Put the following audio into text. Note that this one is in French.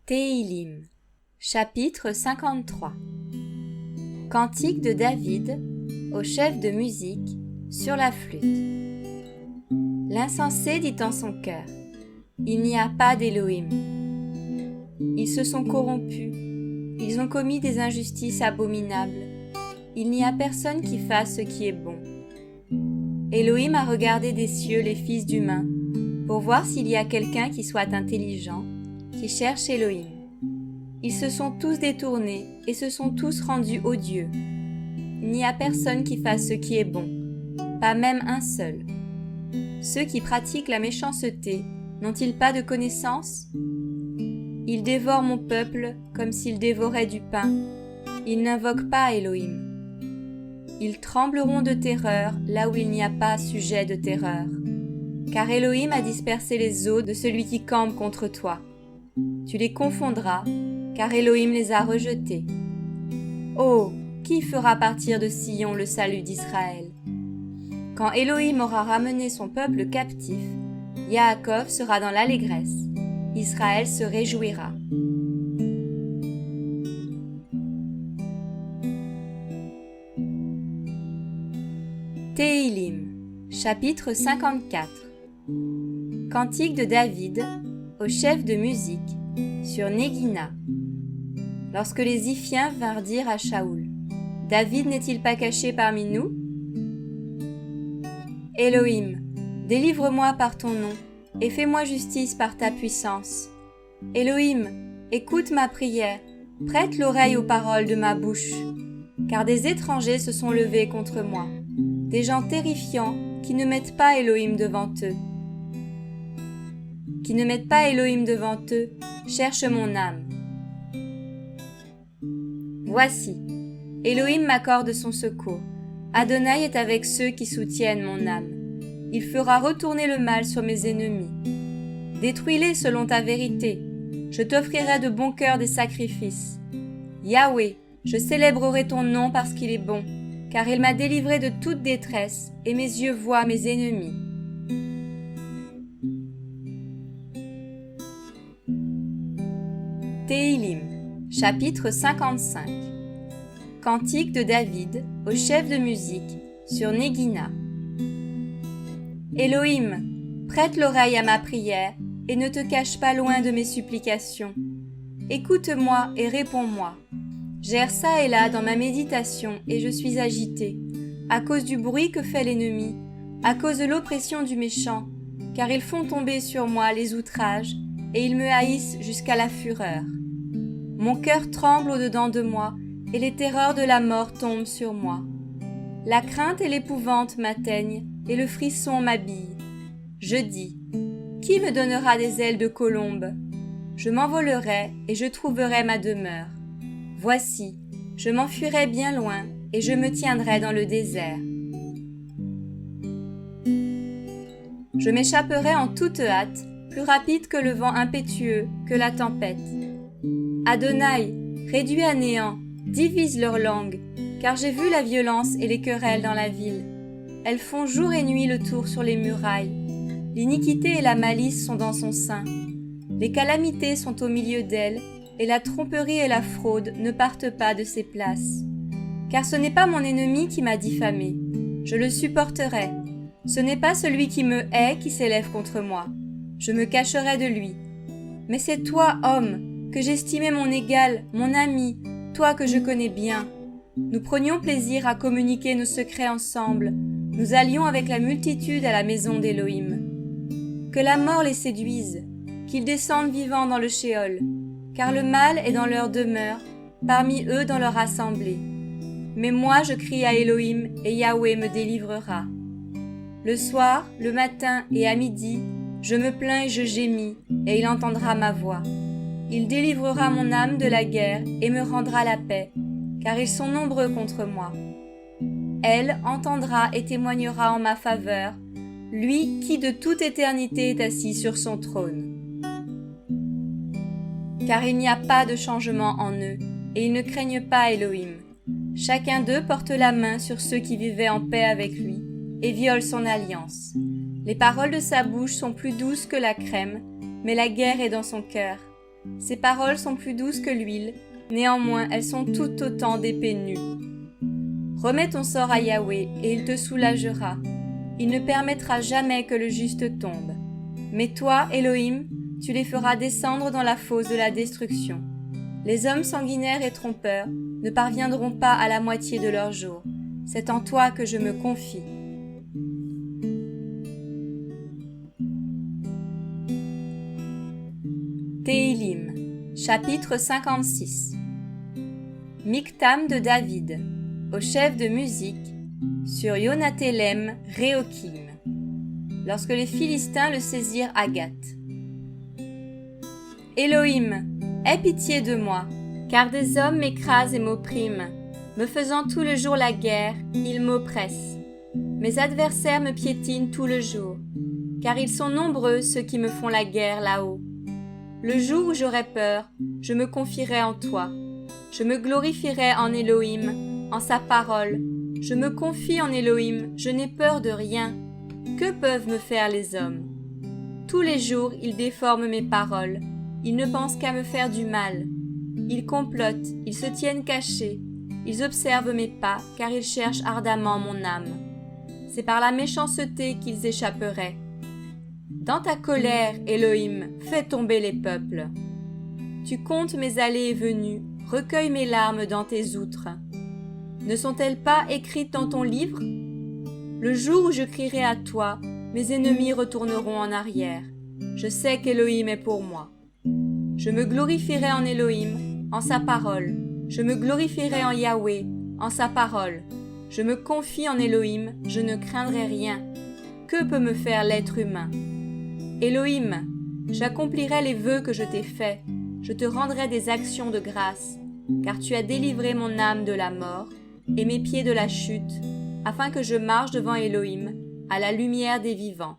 Téhilim, chapitre 53. Cantique de David au chef de musique sur la flûte. L'insensé dit en son cœur: il n'y a pas d'Élohim. Ils se sont corrompus, ils ont commis des injustices abominables. Il n'y a personne qui fasse ce qui est bon. Élohim a regardé des cieux les fils d'humains pour voir s'il y a quelqu'un qui soit intelligent, qui cherche Élohim. Ils se sont tous détournés et se sont tous rendus odieux. Il n'y a personne qui fasse ce qui est bon, pas même un seul. Ceux qui pratiquent la méchanceté n'ont-ils pas de connaissance? Ils dévorent mon peuple comme s'ils dévoraient du pain. Ils n'invoquent pas Élohim. Ils trembleront de terreur là où il n'y a pas sujet de terreur. Car Élohim a dispersé les os de celui qui campe contre toi. Tu les confondras, car Élohim les a rejetés. Oh, qui fera partir de Sion le salut d'Israël? Quand Élohim aura ramené son peuple captif, Yaakov sera dans l'allégresse, Israël se réjouira. Téhilim, chapitre 54. Cantique de David au chef de musique sur Néguina. Lorsque les Ziphiens vinrent dire à Shaoul: David n'est-il pas caché parmi nous? Élohim, délivre-moi par ton nom et fais-moi justice par ta puissance. Élohim, écoute ma prière, prête l'oreille aux paroles de ma bouche. Car des étrangers se sont levés contre moi, des gens terrifiants qui ne mettent pas Élohim devant eux. Qui ne mettent pas Élohim devant eux, cherche mon âme. Voici, Élohim m'accorde son secours. Adonai est avec ceux qui soutiennent mon âme. Il fera retourner le mal sur mes ennemis. Détruis-les selon ta vérité. Je t'offrirai de bon cœur des sacrifices. Yahweh, je célébrerai ton nom parce qu'il est bon, car il m'a délivré de toute détresse et mes yeux voient mes ennemis. Téhilim, chapitre 55. Cantique de David au chef de musique sur Néguina. Élohim, prête l'oreille à ma prière et ne te cache pas loin de mes supplications. Écoute-moi et réponds-moi. J'erre çà et là dans ma méditation et je suis agité, à cause du bruit que fait l'ennemi, à cause de l'oppression du méchant, car ils font tomber sur moi les outrages et ils me haïssent jusqu'à la fureur. Mon cœur tremble au-dedans de moi et les terreurs de la mort tombent sur moi. La crainte et l'épouvante m'atteignent et le frisson m'habille. Je dis: qui me donnera des ailes de colombe? Je m'envolerai et je trouverai ma demeure. Voici, je m'enfuirai bien loin et je me tiendrai dans le désert. Je m'échapperai en toute hâte, plus rapide que le vent impétueux, que la tempête. Adonai, réduis à néant, divise leur langue, car j'ai vu la violence et les querelles dans la ville. Elles font jour et nuit le tour sur les murailles. L'iniquité et la malice sont dans son sein. Les calamités sont au milieu d'elle, et la tromperie et la fraude ne partent pas de ses places. Car ce n'est pas mon ennemi qui m'a diffamé. Je le supporterai. Ce n'est pas celui qui me hait qui s'élève contre moi. Je me cacherai de lui. Mais c'est toi, homme, que j'estimais mon égal, mon ami, toi que je connais bien. Nous prenions plaisir à communiquer nos secrets ensemble. Nous allions avec la multitude à la maison d'Élohim. Que la mort les séduise, qu'ils descendent vivants dans le shéol, car le mal est dans leur demeure, parmi eux dans leur assemblée. Mais moi je crie à Élohim, et Yahweh me délivrera. Le soir, le matin et à midi, je me plains et je gémis, et il entendra ma voix. Il délivrera mon âme de la guerre et me rendra la paix, car ils sont nombreux contre moi. Elle entendra et témoignera en ma faveur, lui qui de toute éternité est assis sur son trône. Car il n'y a pas de changement en eux, et ils ne craignent pas Élohim. Chacun d'eux porte la main sur ceux qui vivaient en paix avec lui, et viole son alliance. Les paroles de sa bouche sont plus douces que la crème, mais la guerre est dans son cœur. Ses paroles sont plus douces que l'huile, néanmoins elles sont tout autant d'épées nues. Remets ton sort à Yahweh, et il te soulagera. Il ne permettra jamais que le juste tombe. Mais toi, Elohim, tu les feras descendre dans la fosse de la destruction. Les hommes sanguinaires et trompeurs ne parviendront pas à la moitié de leur jour. C'est en toi que je me confie. Téhilim, chapitre 56. Miktam de David, au chef de musique, sur Yonatélem Réokim, lorsque les Philistins le saisirent à Gath. Elohim, aie pitié de moi, car des hommes m'écrasent et m'oppriment. Me faisant tout le jour la guerre, ils m'oppressent. Mes adversaires me piétinent tout le jour, car ils sont nombreux ceux qui me font la guerre là-haut. Le jour où j'aurai peur, je me confierai en toi. Je me glorifierai en Elohim, en sa parole. Je me confie en Elohim, je n'ai peur de rien. Que peuvent me faire les hommes? Tous les jours, ils déforment mes paroles. Ils ne pensent qu'à me faire du mal. Ils complotent, ils se tiennent cachés. Ils observent mes pas, car ils cherchent ardemment mon âme. C'est par la méchanceté qu'ils échapperaient. Dans ta colère, Elohim, fais tomber les peuples. Tu comptes mes allées et venues, recueille mes larmes dans tes outres. Ne sont-elles pas écrites dans ton livre? Le jour où je crierai à toi, mes ennemis retourneront en arrière. Je sais qu'Elohim est pour moi. Je me glorifierai en Elohim, en sa parole. Je me glorifierai en Yahweh, en sa parole. Je me confie en Elohim, je ne craindrai rien. Que peut me faire l'être humain? Elohim, j'accomplirai les vœux que je t'ai faits. Je te rendrai des actions de grâce, car tu as délivré mon âme de la mort et mes pieds de la chute, afin que je marche devant Elohim, à la lumière des vivants.